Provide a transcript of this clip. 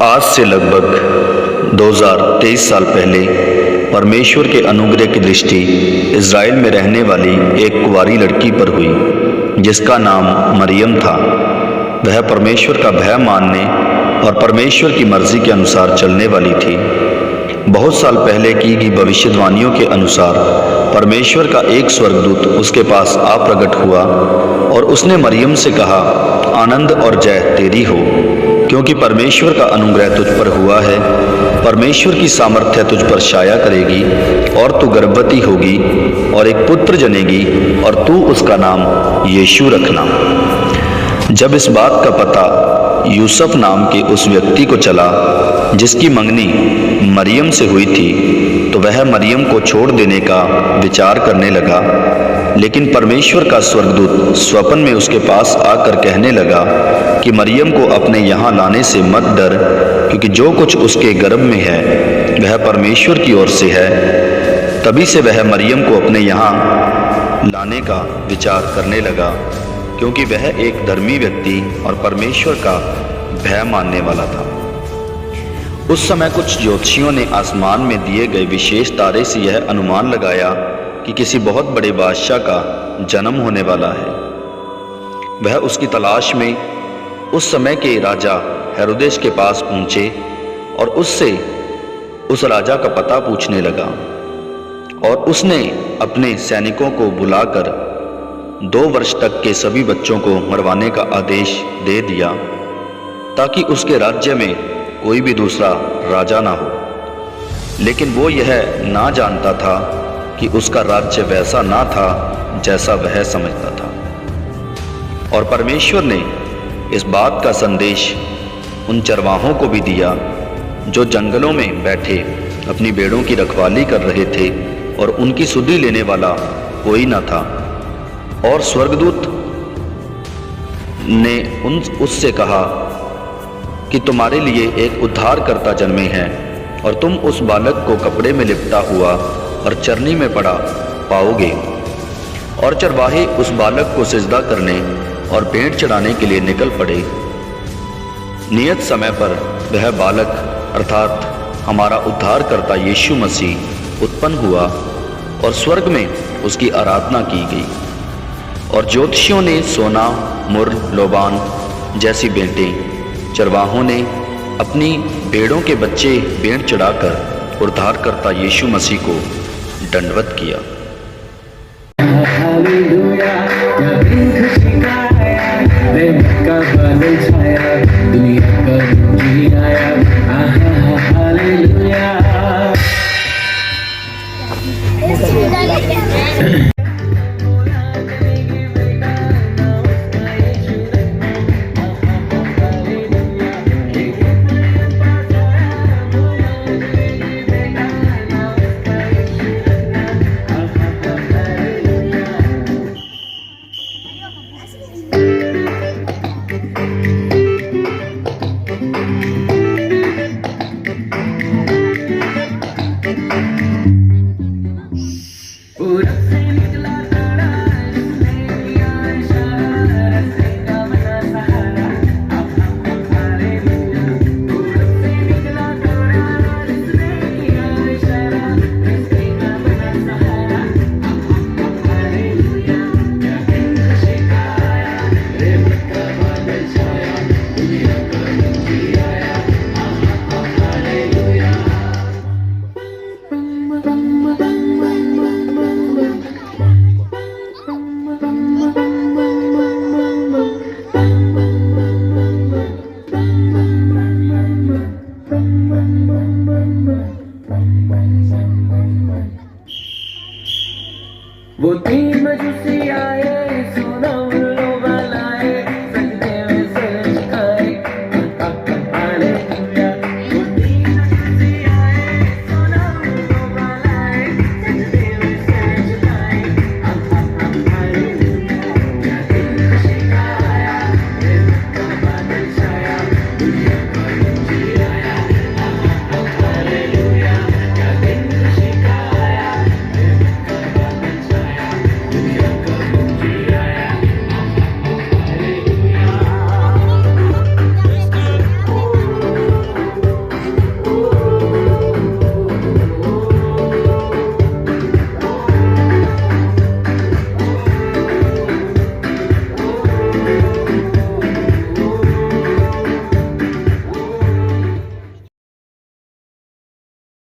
आज से लगभग 2023 साल पहले परमेश्वर के अनुग्रह की दृष्टि इज़राइल में रहने वाली एक कुंवारी लड़की पर हुई जिसका नाम मरियम था। वह परमेश्वर का भय मानने और परमेश्वर की मर्जी के अनुसार चलने वाली थी। बहुत साल पहले की गई भविष्यवाणियों के अनुसार परमेश्वर का एक स्वर्गदूत उसके पास आ प्रकट हुआ और उसने मरियम से कहा, आनंद और जय तेरी हो, क्योंकि परमेश्वर का अनुग्रह तुझ पर हुआ है। परमेश्वर की सामर्थ्य तुझ पर छाया करेगी और तू गर्भवती होगी और एक पुत्र जनेगी और तू उसका नाम यीशु रखना। जब इस बात का पता यूसुफ नाम के उस व्यक्ति को चला जिसकी मंगनी मरियम से हुई थी, तो वह मरियम को छोड़ देने का विचार करने लगा। लेकिन परमेश्वर का स्वर्गदूत स्वप्न में उसके पास आकर कहने लगा कि मरियम को अपने यहाँ लाने से मत डर, क्योंकि जो कुछ उसके गर्भ में है वह परमेश्वर की ओर से है। तभी से वह मरियम को अपने यहाँ लाने का विचार करने लगा, क्योंकि वह एक धर्मी व्यक्ति और परमेश्वर का भय मानने वाला था। उस समय कुछ ज्योतिषियों ने आसमान में दिए गए विशेष तारे से यह अनुमान लगाया कि किसी बहुत बड़े बादशाह का जन्म होने वाला है। वह उसकी तलाश में उस समय के राजा हेरोदेस के पास पहुंचे और उससे उस राजा का पता पूछने लगा। और उसने अपने सैनिकों को बुलाकर 2 वर्ष तक के सभी बच्चों को मरवाने का आदेश दे दिया, ताकि उसके राज्य में कोई भी दूसरा राजा ना हो। लेकिन वो यह ना जानता था कि उसका राज्य वैसा ना था जैसा वह समझता था। और परमेश्वर ने इस बात का संदेश उन चरवाहों को भी दिया जो जंगलों में बैठे अपनी भेड़ों की रखवाली कर रहे थे, और उनकी सुधि लेने वाला कोई ना था। और स्वर्गदूत ने उससे कहा कि तुम्हारे लिए एक उद्धारकर्ता जन्मे हैं, और तुम उस बालक को कपड़े में लिपटा हुआ और चरनी में पड़ा पाओगे। और चरवाहे उस बालक को सिजदा करने और भेंट चढ़ाने के लिए निकल पड़े। नियत समय पर वह बालक अर्थात हमारा उद्धारकर्ता यीशु मसीह उत्पन्न हुआ और स्वर्ग में उसकी आराधना की गई। और ज्योतिषियों ने सोना, मुर, लोबान जैसी भेंटें, चरवाहों ने अपनी भेड़ों के बच्चे भेंट चढ़ाकर उद्धारकर्ता यीशु मसीह को दंडवत किया।